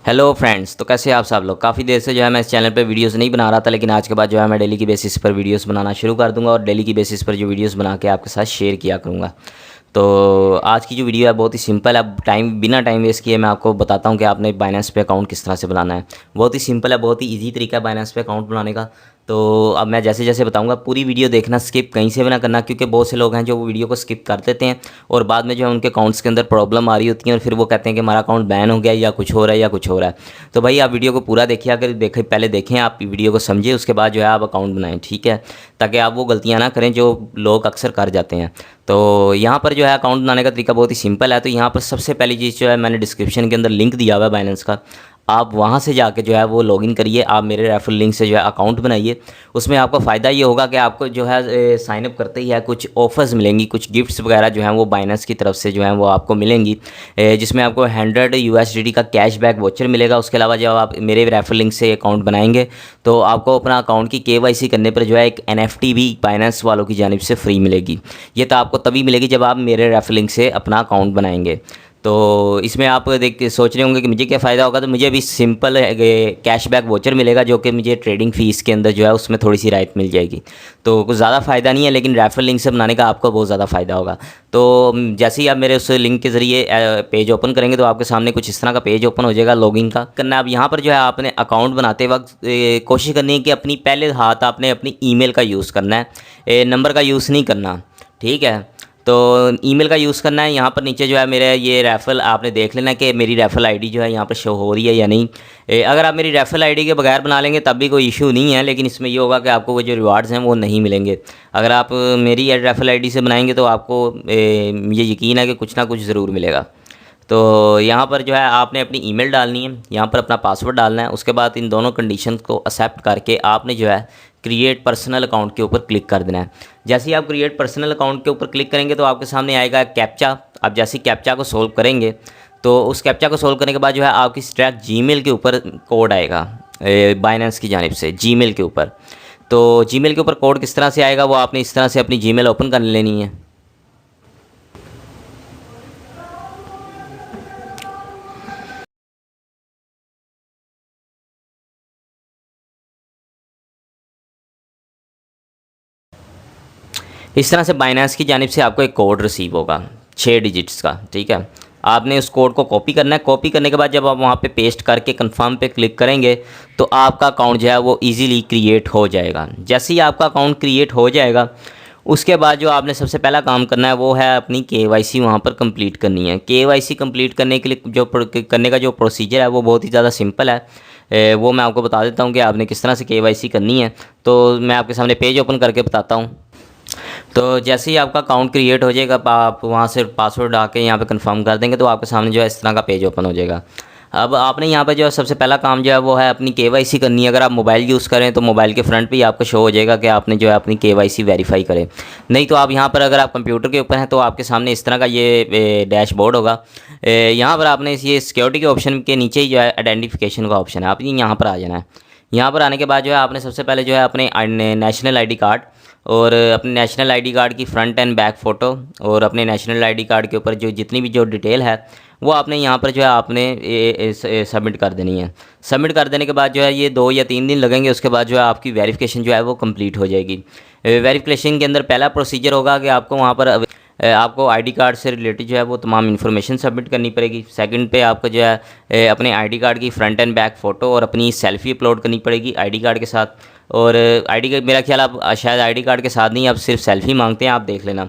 Hello friends, तो कैसे हैं आप सब लोग। काफ़ी देर से जो है मैं इस चैनल पे वीडियोस नहीं बना रहा था, लेकिन आज के बाद जो है मैं डेली की बेसिस पर वीडियोस बनाना शुरू कर दूंगा और डेली की बेसिस पर जो वीडियोस बना के आपके साथ शेयर किया करूँगा। तो आज की जो वीडियो है बहुत ही सिंपल है। बिना टाइम वेस्ट किए मैं आपको बताता हूँ कि आपने बाइनेंस पे अकाउंट किस तरह से बनाना है। बहुत ही सिंपल है, बहुत ही ईजी तरीका है बाइनेंस पे अकाउंट बनाने का। तो अब मैं जैसे जैसे बताऊंगा, पूरी वीडियो देखना, स्किप कहीं से भी ना करना, क्योंकि बहुत से लोग हैं जो वो वीडियो को स्किप कर देते हैं और बाद में जो है उनके अकाउंट्स के अंदर प्रॉब्लम आ रही होती है और फिर वो कहते हैं कि हमारा अकाउंट बैन हो गया या कुछ हो रहा है या कुछ हो रहा है। तो भाई आप वीडियो को पूरा देखिए, अगर देखें पहले देखें, आप वीडियो को समझिए, उसके बाद जो है आप अकाउंट बनाएं, ठीक है, ताकि आप वो गलतियाँ ना करें जो लोग अक्सर कर जाते हैं। तो यहाँ पर जो है अकाउंट बनाने का तरीका बहुत ही सिंपल है। तो यहाँ पर सबसे पहली चीज़ जो है, मैंने डिस्क्रिप्शन के अंदर लिंक दिया हुआ है बाइनेंस का, आप वहाँ से जाके जो है वो लॉगिन करिए। आप मेरे रेफरल लिंक से जो है अकाउंट बनाइए। उसमें आपका फ़ायदा ये होगा कि आपको जो है साइनअप करते ही है कुछ ऑफ़र्स मिलेंगी, कुछ गिफ्ट्स वगैरह जो हैं वो बाइनेंस की तरफ से जो हैं वो आपको मिलेंगी, जिसमें आपको 100 USDT का कैशबैक वाउचर मिलेगा। उसके अलावा जब आप मेरे रेफरल लिंक से अकाउंट बनाएंगे तो आपको अपना अकाउंट की KYC करने पर जो है एक NFT भी बाइनेंस वालों की जानिब से फ्री मिलेगी। ये तो आपको तभी मिलेगी जब आप मेरे रेफरल लिंक से अपना अकाउंट बनाएंगे। तो इसमें आप देख के सोच रहे होंगे कि मुझे क्या फ़ायदा होगा। तो मुझे भी सिंपल कैशबैक वाउचर मिलेगा, जो कि मुझे ट्रेडिंग फ़ीस के अंदर जो है उसमें थोड़ी सी राहत मिल जाएगी। तो कुछ ज़्यादा फ़ायदा नहीं है, लेकिन रेफरल लिंक से बनाने का आपको बहुत ज़्यादा फ़ायदा होगा। तो जैसे ही आप मेरे उस लिंक के ज़रिए पेज ओपन करेंगे तो आपके सामने कुछ इस तरह का पेज ओपन हो जाएगा लॉगिन का करना। अब यहाँ पर जो है आपने अकाउंट बनाते वक्त कोशिश करनी है कि अपनी पहले हाथ आपने अपनी ईमेल का यूज़ करना है, नंबर का यूज़ नहीं करना, ठीक है। तो ईमेल का यूज़ करना है। यहाँ पर नीचे जो है मेरा ये रेफरल आपने देख लेना कि मेरी रेफरल आईडी जो है यहाँ पर शो हो रही है या नहीं। अगर आप मेरी रेफरल आईडी के बगैर बना लेंगे तब भी कोई इशू नहीं है, लेकिन इसमें ये होगा कि आपको वो जो रिवार्ड्स हैं वो नहीं मिलेंगे। अगर आप मेरी रेफरल आईडी से बनाएंगे तो आपको मुझे यकीन है कि कुछ ना कुछ ज़रूर मिलेगा। तो यहाँ पर जो है आपने अपनी ईमेल डालनी है, यहाँ पर अपना पासवर्ड डालना है। उसके बाद इन दोनों कंडीशन को एक्सेप्ट करके आपने जो है क्रिएट पर्सनल अकाउंट के ऊपर क्लिक कर देना है। जैसे ही आप क्रिएट पर्सनल अकाउंट के ऊपर क्लिक करेंगे तो आपके सामने आएगा कैप्चा। आप जैसे ही कैप्चा को सोल्व करेंगे तो उस कैप्चा को सोल्व करने के बाद जो है आपकी स्ट्रैक जीमेल के ऊपर कोड आएगा बाइनेंस की जानिब से जीमेल के ऊपर। तो जीमेल के ऊपर कोड किस तरह से आएगा वो आपने इस तरह से अपनी जीमेल ओपन कर लेनी है। इस तरह से बाइनेंस की जानिब से आपको एक कोड रिसीव होगा 6 डिजिट्स का, ठीक है। आपने उस कोड को कॉपी करना है। कॉपी करने के बाद जब आप वहाँ पे पेस्ट करके कंफर्म पे क्लिक करेंगे तो आपका अकाउंट जो है वो इजीली क्रिएट हो जाएगा। जैसे ही आपका अकाउंट क्रिएट हो जाएगा उसके बाद जो आपने सबसे पहला काम करना है वो है अपनी KYC वहाँ पर कंप्लीट करनी है। KYC कंप्लीट करने के लिए करने का जो प्रोसीजर है वो बहुत ही ज़्यादा सिंपल है। वो मैं आपको बता देता हूँ कि आपने किस तरह से KYC करनी है। तो मैं आपके सामने पेज ओपन करके बताता हूँ। तो जैसे ही आपका अकाउंट क्रिएट हो जाएगा, आप वहाँ से पासवर्ड आके यहाँ पे कंफर्म कर देंगे तो आपके सामने जो है इस तरह का पेज ओपन हो जाएगा। अब आपने यहाँ पे जो है सबसे पहला काम जो है वो है अपनी KYC करनी है। अगर आप मोबाइल यूज़ करें तो मोबाइल के फ्रंट पे ही आपको शो हो जाएगा कि आपने जो है अपनी KYC वेरीफाई करें। नहीं तो आप यहाँ पर अगर आप कंप्यूटर के ऊपर हैं तो आपके सामने इस तरह का ये डैशबोर्ड होगा। यहाँ पर आपने ये सिक्योरिटी के ऑप्शन के नीचे ही जो है आइडेंटिफिकेशन का ऑप्शन है, आपने यहाँ पर आ जाना है। यहाँ पर आने के बाद जो है आपने सबसे पहले जो है अपने नेशनल ID कार्ड और अपने नेशनल आईडी कार्ड की फ्रंट एंड बैक फ़ोटो और अपने नेशनल आईडी कार्ड के ऊपर जो जितनी भी जो डिटेल है वो आपने यहाँ पर जो है आपने सबमिट कर देनी है। सबमिट कर देने के बाद जो है ये 2 या 3 दिन लगेंगे। उसके बाद जो है आपकी वेरिफिकेशन जो है वो कंप्लीट हो जाएगी। वेरिफिकेशन के अंदर पहला प्रोसीजर होगा कि आपको वहाँ पर आपको आईडी कार्ड से रिलेटेड जो है वो तमाम इन्फॉर्मेशन सबमिट करनी पड़ेगी। सेकंड पे आपको जो है अपने आईडी कार्ड की फ्रंट एंड बैक फ़ोटो और अपनी सेल्फ़ी अपलोड करनी पड़ेगी आईडी कार्ड के साथ। और आईडी का मेरा ख्याल आप शायद आईडी कार्ड के साथ नहीं, आप सिर्फ सेल्फ़ी मांगते हैं, आप देख लेना।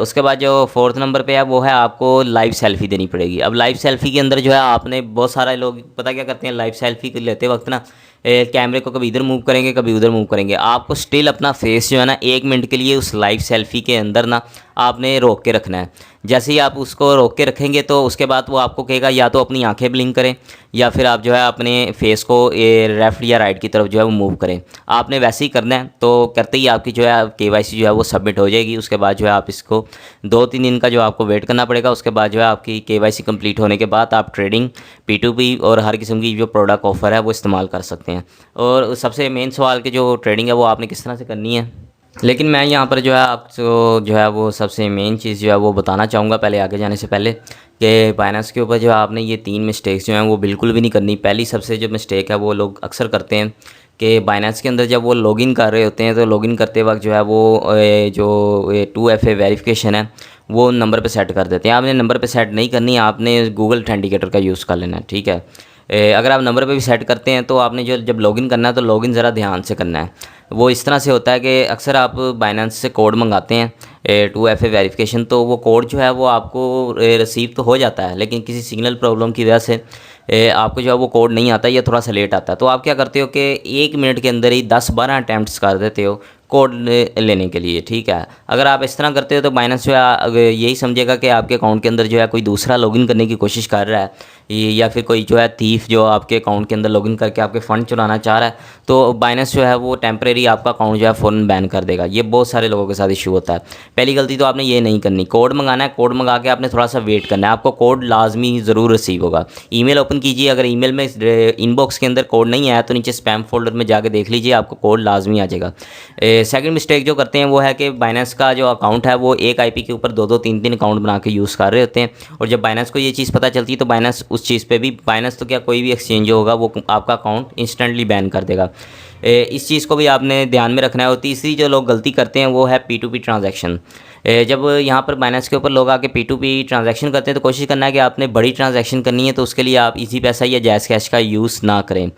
उसके बाद जो 4th नंबर पे है वो है आपको लाइव सेल्फ़ी देनी पड़ेगी। अब लाइव सेल्फ़ी के अंदर जो है आपने बहुत सारे लोग पता क्या करते हैं, लाइव सेल्फ़ी लेते वक्त ना कैमरे को कभी इधर मूव करेंगे कभी उधर मूव करेंगे। आपको स्टिल अपना फेस जो है ना 1 मिनट के लिए उस लाइव सेल्फ़ी के अंदर ना आपने रोक के रखना है। जैसे ही आप उसको रोक के रखेंगे तो उसके बाद वो आपको कहेगा या तो अपनी आंखें ब्लिंक करें या फिर आप जो है अपने फेस को लेफ़्ट या राइट की तरफ जो है वो मूव करें। आपने वैसे ही करना है। तो करते ही आपकी जो है KYC जो है वो सबमिट हो जाएगी। उसके बाद जो है आप इसको 2-3 दिन का जो आपको वेट करना पड़ेगा। उसके बाद जो है आपकी KYC कंप्लीट होने के बाद आप ट्रेडिंग P2P और हर किस्म की जो प्रोडक्ट ऑफ़र है वो इस्तेमाल कर सकते हैं। और सबसे मेन सवाल कि जो ट्रेडिंग है वो आपने किस तरह से करनी है। लेकिन मैं यहाँ पर जो है आपको जो है वो सबसे मेन चीज़ जो है वो बताना चाहूँगा पहले आगे जाने से पहले, कि बाइनेंस के ऊपर जो है आपने ये 3 मिस्टेक्स जो हैं वो बिल्कुल भी नहीं करनी। पहली सबसे जो मिस्टेक है वो लोग अक्सर करते हैं कि बाइनेंस के अंदर जब वो लॉगिन कर रहे होते हैं तो लॉगिन करते वक्त जो है वो जो 2FA वेरिफिकेशन है वो नंबर पे सेट कर देते हैं। आपने नंबर पे सेट नहीं करनी, आपने गूगल ऑथेंटिकेटर का यूज़ कर लेना है, ठीक है। अगर आप नंबर पे भी सेट करते हैं तो आपने जो जब लॉगिन करना है तो लॉगिन ज़रा ध्यान से करना है। वो इस तरह से होता है कि अक्सर आप बाइनेंस से कोड मंगाते हैं 2FA वेरिफिकेशन, तो वो कोड जो है वो आपको रिसीव तो हो जाता है, लेकिन किसी सिग्नल प्रॉब्लम की वजह से आपको जो है वो कोड नहीं आता या थोड़ा सा लेट आता है। तो आप क्या करते हो कि 1 मिनट के अंदर ही 10-12 अटैम्प्ट्स कर देते हो कोड लेने के लिए, ठीक है। अगर आप इस तरह करते हो तो बाइनेंस जो है यही समझेगा कि आपके अकाउंट के अंदर जो है कोई दूसरा लॉगिन करने की कोशिश कर रहा है, या फिर कोई जो है थीफ जो आपके अकाउंट के अंदर लॉगिन करके आपके फ़ंड चुराना चाह रहा है। तो बाइनेंस जो है वो टेम्परेरी आपका अकाउंट जो है फ़ौरन बैन कर देगा। ये बहुत सारे लोगों के साथ इशू होता है। पहली गलती तो आपने ये नहीं करनी, कोड मंगाना है, कोड मंगा के आपने थोड़ा सा वेट करना है, आपको कोड लाजमी ज़रूर रिसीव होगा। ईमेल ओपन कीजिए, अगर ईमेल में इनबॉक्स के अंदर कोड नहीं आया तो नीचे स्पैम फोल्डर में जाके देख लीजिए, आपको कोड लाजमी आ जाएगा। सेकंड मिस्टेक जो करते हैं वो है कि बाइनेंस का जो अकाउंट है वो एक आईपी के ऊपर 2-2 3-3 अकाउंट बना के यूज़ कर रहे होते हैं, और जब बाइनेंस को ये चीज़ पता चलती है तो बाइनेंस उस चीज़ पे भी, बाइनेंस तो क्या कोई भी एक्सचेंज होगा वो आपका अकाउंट इंस्टेंटली बैन कर देगा। इस चीज़ को भी आपने ध्यान में रखना है। और तीसरी जो लोग गलती करते हैं वो है P2P ट्रांजैक्शन। जब यहाँ पर बाइनेंस के ऊपर लोग आके P2P ट्रांजैक्शन करते हैं तो कोशिश करना है कि आपने बड़ी ट्रांजैक्शन करनी है तो उसके लिए आप इजी पैसा या जैज़ कैश का यूज़ ना करें।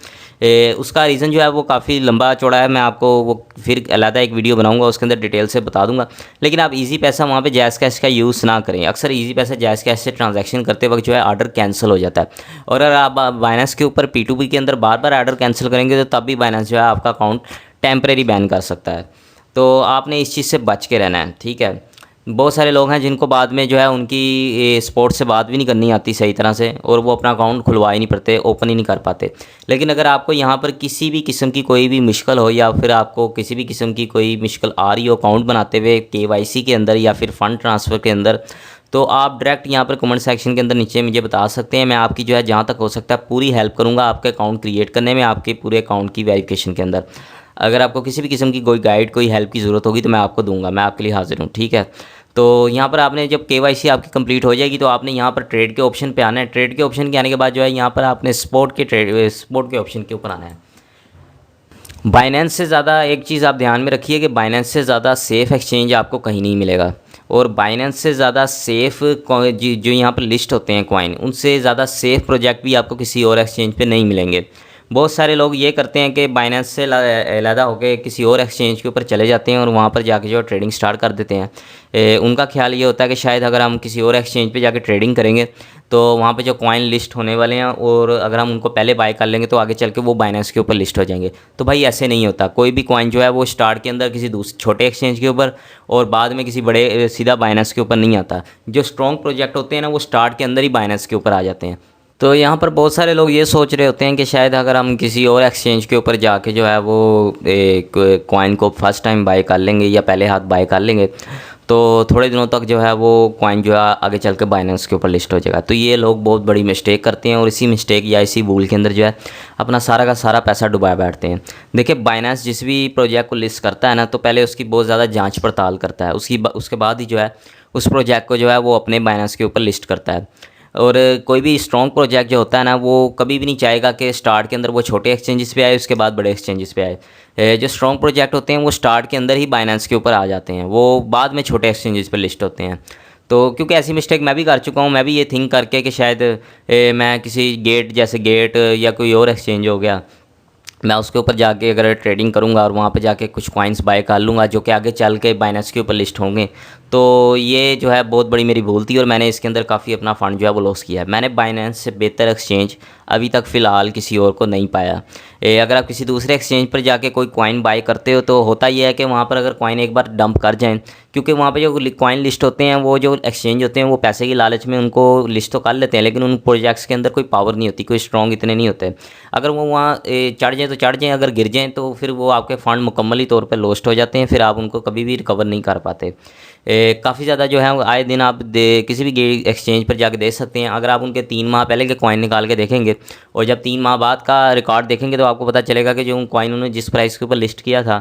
उसका रीज़न जो है वो काफ़ी लंबा चौड़ा है, मैं आपको वो फिर अलग एक वीडियो बनाऊंगा उसके अंदर डिटेल से बता दूंगा। लेकिन आप इजी पैसा वहाँ पे जैज़ कैश का यूज़ ना करें। अक्सर इजी पैसा जैज़ कैश से ट्रांजैक्शन करते वक्त जो है ऑर्डर कैंसिल हो जाता है, और अगर आप बाइनेंस के ऊपर P2P के अंदर बार बार ऑर्डर कैंसिल करेंगे तो तब भी बाइनेंस जो है आपका अकाउंट टेम्परेरी बैन कर सकता है। तो आपने इस चीज़ से बच के रहना है, ठीक है। बहुत सारे लोग हैं जिनको बाद में जो है उनकी स्पोर्ट्स से बात भी नहीं करनी आती सही तरह से, और वो अपना अकाउंट खुलवा ही नहीं पाते, ओपन ही नहीं कर पाते। लेकिन अगर आपको यहाँ पर किसी भी किस्म की कोई भी मुश्किल हो, या फिर आपको किसी भी किस्म की कोई मुश्किल आ रही हो अकाउंट बनाते हुए KYC के अंदर या फिर फ़ंड ट्रांसफ़र के अंदर, तो आप डायरेक्ट यहाँ पर कमेंट सेक्शन के अंदर नीचे मुझे बता सकते हैं। मैं आपकी जो है जहाँ तक हो सकता है पूरी हेल्प करूँगा आपके अकाउंट क्रिएट करने में, आपके पूरे अकाउंट की वेरिफिकेशन के अंदर। अगर आपको किसी भी किस्म की कोई गाइड, कोई हेल्प की ज़रूरत होगी तो मैं आपको दूंगा, मैं आपके लिए हाजिर हूँ, ठीक है। तो यहाँ पर आपने जब KYC आपकी कंप्लीट हो जाएगी तो आपने यहाँ पर ट्रेड के ऑप्शन पे आना है। ट्रेड के ऑप्शन के आने के बाद जो है यहाँ पर आपने स्पॉट के ऑप्शन के ऊपर आना है। बाइनेंस से ज़्यादा एक चीज़ आप ध्यान में रखिए कि बाइनेंस से ज़्यादा सेफ़ एक्सचेंज आपको कहीं नहीं मिलेगा, और बाइनेंस से ज़्यादा सेफ़ जो यहाँ पर लिस्ट होते हैं कॉइन, उनसे ज़्यादा सेफ़ प्रोजेक्ट भी आपको किसी और एक्सचेंज पे नहीं मिलेंगे। बहुत सारे लोग ये करते हैं कि बाइनेंस से अलहदा होकर किसी और एक्सचेंज के ऊपर चले जाते हैं और वहाँ पर जाके जो ट्रेडिंग स्टार्ट कर देते हैं। उनका ख्याल ये होता है कि शायद अगर हम किसी और एक्सचेंज पे जाके ट्रेडिंग करेंगे तो वहाँ पे जो कॉइन लिस्ट होने वाले हैं, और अगर हम उनको पहले बाय कर लेंगे तो आगे चल के वो बाइनेंस के ऊपर लिस्ट हो जाएंगे। तो भाई ऐसे नहीं होता, कोई भी कॉइन जो है वो स्टार्ट के अंदर किसी छोटे एक्सचेंज के ऊपर और बाद में किसी बड़े सीधा बाइनेंस के ऊपर नहीं आता। जो स्ट्रॉन्ग प्रोजेक्ट होते हैं ना वो स्टार्ट के अंदर ही बाइनेंस के ऊपर आ जाते हैं। तो यहाँ पर बहुत सारे लोग ये सोच रहे होते हैं कि शायद अगर हम किसी और एक्सचेंज के ऊपर जाके जो है वो एक कॉइन को फर्स्ट टाइम बाय कर लेंगे या पहले हाथ बाय कर लेंगे तो थोड़े दिनों तक जो है वो कॉइन जो है आगे चल के बाइनेंस के ऊपर लिस्ट हो जाएगा। तो ये लोग बहुत बड़ी मिस्टेक करते हैं, और इसी मिस्टेक या इसी भूल के अंदर जो है अपना सारा का सारा पैसा डुबा बैठते हैं। देखिए बाइनेंस जिस भी प्रोजेक्ट को लिस्ट करता है ना तो पहले उसकी बहुत ज़्यादा जाँच पड़ताल करता है, उसके बाद ही जो है उस प्रोजेक्ट को जो है वो अपने बाइनेंस के ऊपर लिस्ट करता है। और कोई भी स्ट्रॉन्ग प्रोजेक्ट जो होता है ना वो कभी भी नहीं चाहेगा कि स्टार्ट के अंदर वो छोटे एक्सचेंजेस पे आए उसके बाद बड़े एक्सचेंजेस पे आए। जो स्ट्रॉन्ग प्रोजेक्ट होते हैं वो स्टार्ट के अंदर ही बाइनेंस के ऊपर आ जाते हैं, वो बाद में छोटे एक्सचेंजेस पे लिस्ट होते हैं। तो क्योंकि ऐसी मिस्टेक मैं भी कर चुका हूँ, मैं भी ये थिंक करके कि शायद मैं किसी गेट जैसे गेट या कोई और एक्सचेंज हो गया, मैं उसके ऊपर जाके अगर ट्रेडिंग करूंगा और वहाँ पे जाके कुछ कॉइन्स बाय कर लूँगा जो कि आगे चल के बाइनेंस के ऊपर लिस्ट होंगे, तो ये जो है बहुत बड़ी मेरी भूल थी और मैंने इसके अंदर काफ़ी अपना फ़ंड जो है वो लॉस किया है। मैंने बाइनेंस से बेहतर एक्सचेंज अभी तक फ़िलहाल किसी और को नहीं पाया। अगर आप किसी दूसरे एक्सचेंज पर जाके कोई कॉइन बाय करते हो तो होता ये है कि वहाँ पर अगर कॉइन एक बार डंप कर जाएँ, क्योंकि वहाँ पे जो कॉइन लिस्ट होते हैं वो जो एक्सचेंज होते हैं वो पैसे की लालच में उनको लिस्ट तो कर लेते हैं, लेकिन उन प्रोजेक्ट्स के अंदर कोई पावर नहीं होती, कोई स्ट्रॉन्ग इतने नहीं होते। अगर वो वहाँ चढ़ जाएँ तो चढ़ जाएँ, अगर गिर जाएँ तो फिर वो आपके फ़ंड मुकम्मली तौर पर लॉस्ट हो जाते हैं, फिर आप उनको कभी भी रिकवर नहीं कर पाते। काफ़ी ज़्यादा जो है आए दिन आप किसी भी एक्सचेंज पर जाके देख सकते हैं। अगर आप उनके 3 माह पहले के कॉइन निकाल के देखेंगे और जब 3 माह बाद का रिकॉर्ड देखेंगे तो आपको पता चलेगा कि जो कॉइन उन्होंने जिस प्राइस के ऊपर लिस्ट किया था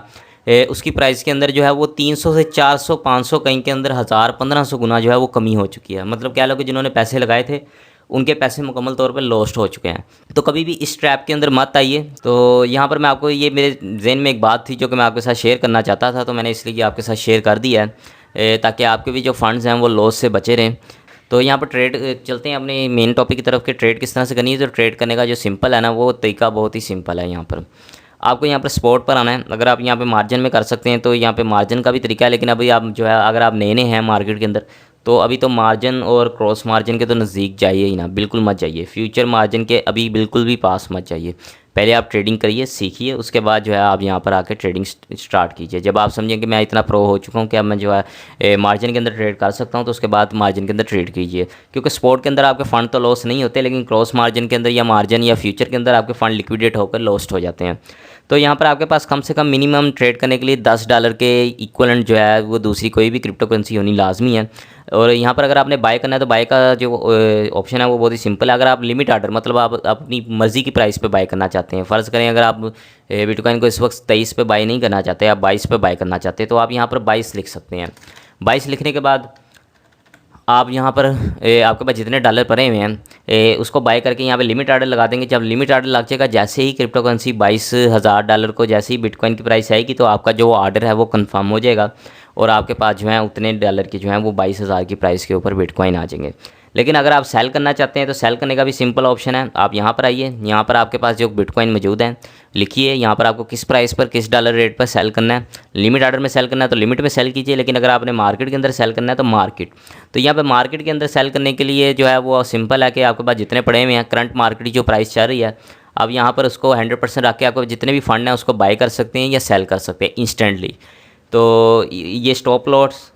उसकी प्राइस के अंदर जो है वो 300 से 400 500 कहीं के अंदर 1000 1500 गुना जो है वो कमी हो चुकी है। मतलब कह लो कि जिन्होंने पैसे लगाए थे उनके पैसे मुकम्मल तौर पे लॉस्ट हो चुके हैं। तो कभी भी इस ट्रैप के अंदर मत आइए। तो यहाँ पर मैं आपको ये मेरे जहन में एक बात थी जो कि मैं आपके साथ शेयर करना चाहता था, तो मैंने इसलिए आपके साथ शेयर कर दिया है ताकि आपके भी जो फंड्स हैं वो लॉस से बचे रहें। तो यहाँ पर ट्रेड चलते हैं अपने मेन टॉपिक की तरफ कि ट्रेड किस तरह से करनी है। तो ट्रेड करने का जो सिंपल है ना वो तरीका बहुत ही सिंपल है। यहाँ पर आपको यहाँ पर स्पॉट पर आना है। अगर आप यहाँ पे मार्जिन में कर सकते हैं तो यहाँ पे मार्जिन का भी तरीका है, लेकिन अभी आप जो है अगर आप नए नए हैं मार्केट के अंदर तो अभी तो मार्जिन और क्रॉस मार्जिन के तो नज़दीक जाइए ही ना, बिल्कुल मत जाइए। फ्यूचर मार्जिन के अभी बिल्कुल भी पास मत जाइए। पहले आप ट्रेडिंग करिए, सीखिए, उसके बाद जो है आप यहाँ पर आके ट्रेडिंग स्टार्ट कीजिए। जब आप समझें कि मैं इतना प्रो हो चुका हूँ कि अब मैं जो है मार्जिन के अंदर ट्रेड कर सकता हूँ, तो उसके बाद मार्जिन के अंदर ट्रेड कीजिए। क्योंकि स्पॉट के अंदर आपके फ़ंड तो लॉस नहीं होते, लेकिन क्रॉस मार्जिन के अंदर या मार्जिन या फ्यूचर के अंदर आपके फ़ंड लिक्विडेट होकर लॉस्ट हो जाते हैं। तो यहाँ पर आपके पास कम से कम मिनिमम ट्रेड करने के लिए $10 के इक्वलेंट जो है वो दूसरी कोई भी क्रिप्टो करेंसी होनी लाजमी है। और यहाँ पर अगर आपने बाय करना है तो बाय का जो ऑप्शन है वो बहुत ही सिंपल है। अगर आप लिमिट आर्डर मतलब आप अपनी मर्ज़ी की प्राइस पे बाय करना चाहते हैं, फ़र्ज़ करें अगर आप बिटकॉइन को इस वक्त 23 पे बाय नहीं करना चाहते, आप 22 पे बाय करना चाहते हैं, तो आप यहाँ पर 22 लिख सकते हैं। 22 लिखने के बाद आप यहाँ पर आपके पास जितने डॉलर पड़े हुए हैं उसको बाय करके यहाँ पे लिमिट आर्डर लगा देंगे। जब लिमिट आर्डर लग जाएगा, जैसे ही क्रिप्टो करेंसी $22,000 को जैसे ही बिटकॉइन की प्राइस आएगी तो आपका जो ऑर्डर है वो कंफर्म हो जाएगा और आपके पास जो है उतने डॉलर की जो है वो 22,000 की प्राइस के ऊपर बिटकॉइन आ जाएंगे। लेकिन अगर आप सेल करना चाहते हैं तो सेल करने का भी सिंपल ऑप्शन है। आप यहाँ पर आइए, यहाँ पर आपके पास जो बिटकॉइन मौजूद है लिखिए, यहाँ पर आपको किस प्राइस पर किस डॉलर रेट पर सेल करना है। लिमिट आर्डर में सेल करना है तो लिमिट में सेल कीजिए, लेकिन अगर आपने मार्केट के अंदर सेल करना है तो मार्केट। तो यहाँ पे मार्केट के अंदर सेल करने के लिए जो है वो सिंपल है कि आपके पास जितने पड़े हुए हैं, करंट मार्केट की जो प्राइस चल रही है, आप यहाँ पर उसको 100% रख के आपको जितने भी फंड हैं उसको बाई कर सकते हैं या सेल कर सकते हैं इंस्टेंटली। तो ये स्टॉप लॉस।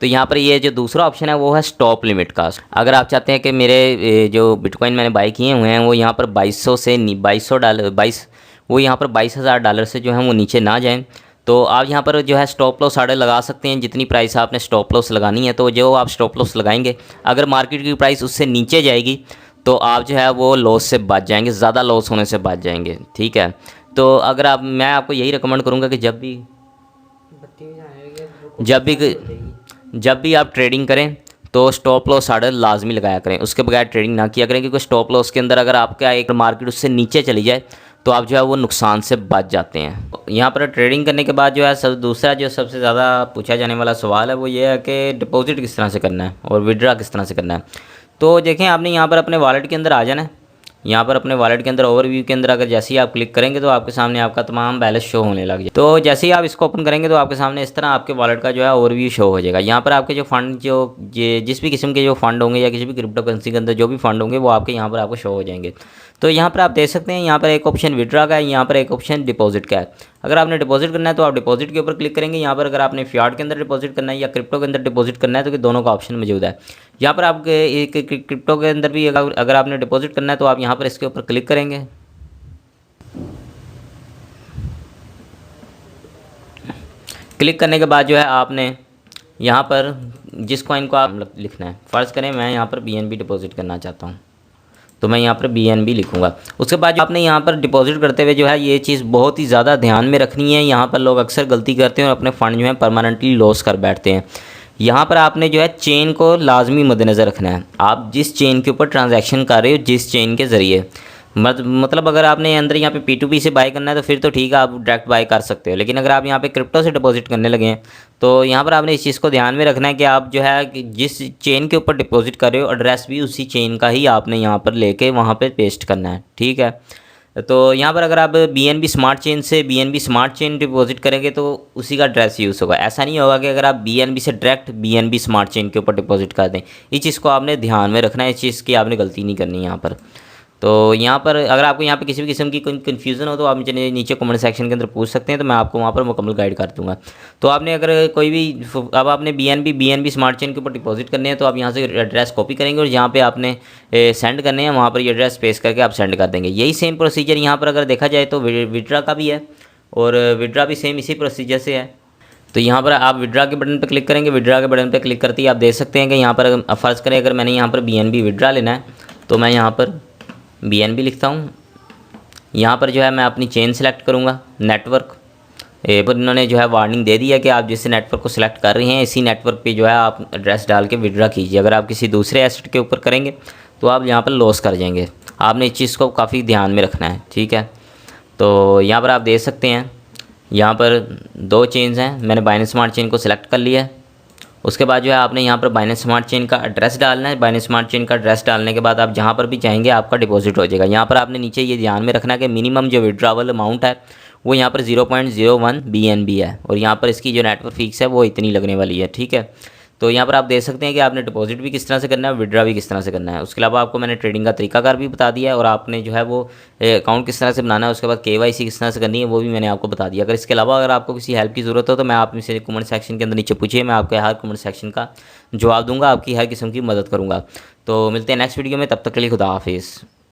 तो यहाँ पर ये जो दूसरा ऑप्शन है वो है स्टॉप लिमिट का। अगर आप चाहते हैं कि मेरे जो बिटकॉइन मैंने बाई किए हुए हैं वो यहाँ पर 2200 से $2200 वो यहाँ पर $22,000 से जो है वो नीचे ना जाएं, तो आप यहाँ पर जो है स्टॉप लॉस आर्डर लगा सकते हैं जितनी प्राइस आपने स्टॉप लॉस लगानी है। तो जो आप स्टॉप लॉस लगाएंगे, अगर मार्केट की प्राइस उससे नीचे जाएगी तो आप जो है वो लॉस से बच जाएंगे, ज़्यादा लॉस होने से बच जाएंगे। ठीक है, तो अगर मैं आपको यही रिकमेंड करूँगा कि जब भी आप ट्रेडिंग करें तो स्टॉप लॉस आर्डर लाजमी लगाया करें, उसके बगैर ट्रेडिंग ना किया करें। क्योंकि स्टॉप लॉस के अंदर अगर आपका एक मार्केट उससे नीचे चली जाए तो आप जो है वो नुकसान से बच जाते हैं। यहाँ पर ट्रेडिंग करने के बाद जो है दूसरा जो सबसे ज़्यादा पूछा जाने वाला सवाल है वो ये है कि डिपॉजिट किस तरह से करना है और विड्रा किस तरह से करना है। तो देखें, आपने यहाँ पर अपने वॉलेट के अंदर आ जाना है। यहाँ पर अपने वॉलेट के अंदर ओवरव्यू के अंदर अगर जैसे ही आप क्लिक करेंगे तो आपके सामने आपका तमाम बैलेंस शो होने लग जाए। तो जैसे ही आप इसको ओपन करेंगे तो आपके सामने इस तरह आपके वॉलेट का जो है ओवरव्यू शो हो जाएगा। यहाँ पर आपके जो फंड जिस भी किस्म के जो फंड होंगे या किसी भी क्रिप्टो करेंसी के अंदर जो भी फंड होंगे वो आपके यहाँ पर आपको शो हो जाएंगे। तो यहाँ पर आप देख सकते हैं, यहाँ पर एक ऑप्शन विड्रा का है, यहाँ पर एक ऑप्शन डिपॉजिट का है। अगर आपने डिपॉजिट करना है तो आप डिपॉजिट के ऊपर क्लिक करेंगे। यहाँ पर अगर आपने फियाट के अंदर डिपॉजिट करना है या क्रिप्टो के अंदर डिपॉजिट करना है तो दोनों का ऑप्शन मौजूद है। यहाँ पर आप एक क्रिप्टो के अंदर भी अगर आपने डिपॉजिट करना है तो आप यहाँ पर इसके ऊपर क्लिक करेंगे। क्लिक करने के बाद जो है आपने यहाँ पर जिस कॉइन को आप लिखना है, फ़र्ज़ करें मैं यहाँ पर BNB डिपॉजिट करना चाहता हूँ तो मैं यहाँ पर BNB लिखूँगा। उसके बाद जो आपने यहाँ पर डिपॉजिट करते हुए जो है ये चीज़ बहुत ही ज़्यादा ध्यान में रखनी है। यहाँ पर लोग अक्सर गलती करते हैं और अपने फ़ंड जो है परमानेंटली लॉस कर बैठते हैं। यहाँ पर आपने जो है चेन को लाजमी मद्देनज़र रखना है। आप जिस चेन के ऊपर ट्रांजैक्शन कर रहे हो, जिस चेन के ज़रिए, मतलब अगर आपने अंदर यहाँ पे P2P से बाय करना है तो फिर तो ठीक है, आप डायरेक्ट बाय कर सकते हो। लेकिन अगर आप यहाँ पे क्रिप्टो से डिपॉजिट करने लगे हैं तो यहाँ पर आपने इस चीज़ को ध्यान में रखना है कि आप जो है कि जिस चेन के ऊपर डिपॉजिट कर रहे हो एड्रेस भी उसी चेन का ही आपने यहाँ पर लेके वहाँ पे पेस्ट करना है। ठीक है, तो यहाँ पर अगर आप BNB स्मार्ट चेन से BNB स्मार्ट चेन डिपॉजिट करेंगे तो उसी का एड्रेस यूज़ होगा। ऐसा नहीं होगा कि अगर आप BNB से डायरेक्ट BNB स्मार्ट चेन के ऊपर डिपॉजिट कर दें। इस चीज़ को आपने ध्यान में रखना है, इस चीज़ की आपने गलती नहीं करनी यहाँ पर। तो यहाँ पर अगर आपको यहाँ पे किसी भी किस्म की कोई कन्फ्यूज़न हो तो आप मुझे नीचे कमेंट सेक्शन के अंदर पूछ सकते हैं, तो मैं आपको वहाँ पर मुकम्मल गाइड कर दूँगा। तो आपने अगर कोई भी अब आपने BNB स्मार्ट चेन के ऊपर डिपॉजिट करने हैं तो आप यहाँ से एड्रेस कॉपी करेंगे और जहाँ पे आपने सेंड करने हैं वहाँ पर ये एड्रेस पेस्ट करके आप सेंड कर देंगे। यही सेम प्रोसीजर यहाँ पर अगर देखा जाए तो विड्रा का भी है और विड्रा भी सेम इसी प्रोसीजर से है। तो यहाँ पर आप विड्रा के बटन पर क्लिक करेंगे। विड्रा के बटन पर क्लिक करते ही आप देख सकते हैं कि यहाँ पर फ़र्ज़ करें अगर मैंने यहाँ पर BNB विड्रा लेना है तो मैं यहाँ पर BNB लिखता हूँ। यहाँ पर जो है मैं अपनी चेन सेलेक्ट करूँगा, नेटवर्क। पर इन्होंने जो है वार्निंग दे दी है कि आप जिस नेटवर्क को सिलेक्ट कर रहे हैं इसी नेटवर्क पे जो है आप एड्रेस डाल के विड्रा कीजिए। अगर आप किसी दूसरे एसेट के ऊपर करेंगे तो आप यहाँ पर लॉस कर जाएंगे। आपने इस चीज़ को काफ़ी ध्यान में रखना है, ठीक है। तो यहाँ पर आप देख सकते हैं, यहाँ पर 2 चेन्स हैं। मैंने बाइनेंस स्मार्ट चेन को सिलेक्ट कर लिया है। उसके बाद जो है आपने यहाँ पर बाइनेंस स्मार्ट चेन का एड्रेस डालना है। बाइनेंस स्मार्ट चेन का एड्रेस डालने के बाद आप जहाँ पर भी चाहेंगे आपका डिपॉजिट हो जाएगा। यहाँ पर आपने नीचे ये ध्यान में रखना है कि मिनिमम जो विड्रावल अमाउंट है वो यहाँ पर 0.01 BNB है और यहाँ पर इसकी जो नेटवर्क फीस है वो इतनी लगने वाली है, ठीक है। तो यहाँ पर आप देख सकते हैं कि आपने डिपॉजिट भी किस तरह से करना है, विड्रा भी किस तरह से करना है। उसके अलावा आपको मैंने ट्रेडिंग का तरीकाकार भी बता दिया है और आपने जो है वो अकाउंट किस तरह से बनाना है, उसके बाद KYC किस तरह से करनी है वो भी मैंने आपको बता दिया। अगर इसके अलावा अगर आपको किसी हेल्प की ज़रूरत हो तो मैं आप मुझसे कमेंट सेक्शन के अंदर नीचे पूछिए, मैं आपके हर कमेंट सेक्शन का जवाब दूंगा, आपकी हर किस्म की मदद करूँगा। तो मिलते हैं नेक्स्ट वीडियो में, तब तक के लिए खुदा हाफिज़।